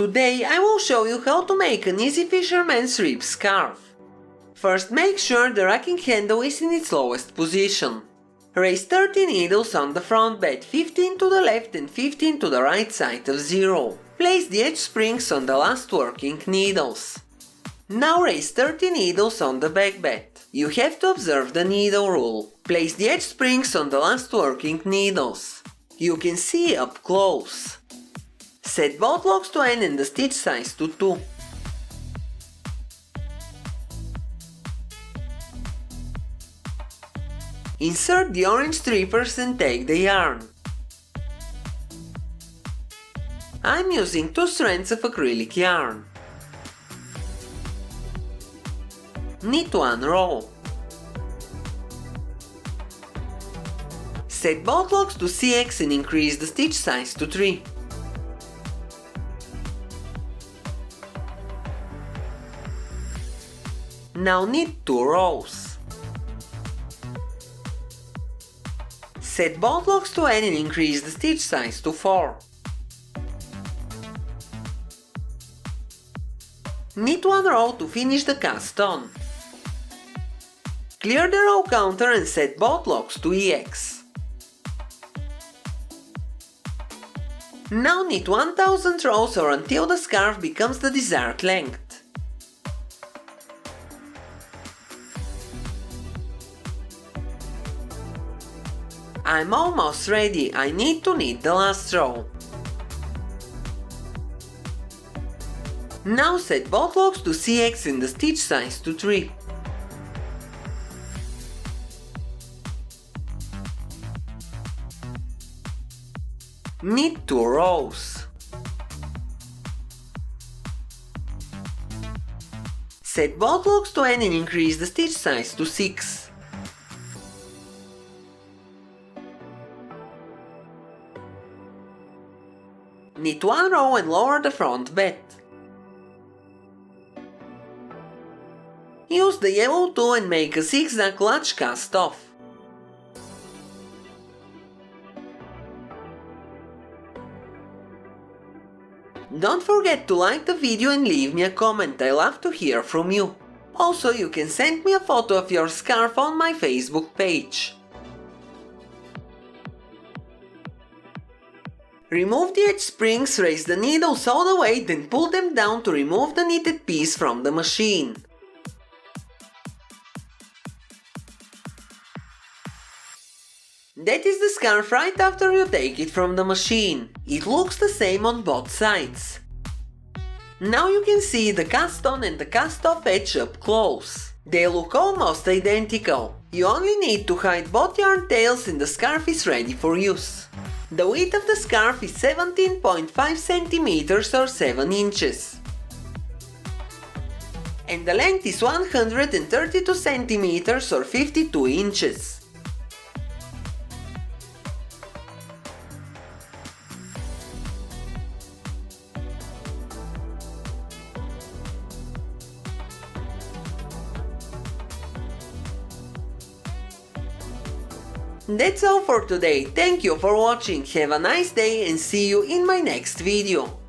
Today I will show you how to make an easy fisherman's rib scarf. First, make sure the racking handle is in its lowest position. Raise 30 needles on the front bed, 15 to the left and 15 to the right side of 0. Place the edge springs on the last working needles. Now raise 30 needles on the back bed. You have to observe the needle rule. Place the edge springs on the last working needles. You can see up close. Set both locks to N and the stitch size to 2. Insert the orange strippers and take the yarn. I'm using 2 strands of acrylic yarn. Knit 1 row. Set both locks to CX and increase the stitch size to 3. Now knit 2 rows. Set both locks to N and increase the stitch size to 4. Knit 1 row to finish the cast on. Clear the row counter and set both locks to EX. Now knit 1000 rows or until the scarf becomes the desired length. I'm almost ready, I need to knit the last row. Now set both locks to CX and the stitch size to 3. Knit 2 rows. Set both locks to N and increase the stitch size to 6. Knit 1 row and lower the front bed. Use the yellow tool and make a zigzag latch cast off. Don't forget to like the video and leave me a comment, I love to hear from you. Also, you can send me a photo of your scarf on my Facebook page. Remove the edge springs, raise the needles all the way, then pull them down to remove the knitted piece from the machine. That is the scarf right after you take it from the machine. It looks the same on both sides. Now you can see the cast on and the cast off edge up close. They look almost identical. You only need to hide both yarn tails and the scarf is ready for use. The width of the scarf is 17.5 cm or 7 inches. And the length is 132 cm or 52 inches. That's all for today, thank you for watching, have a nice day and see you in my next video.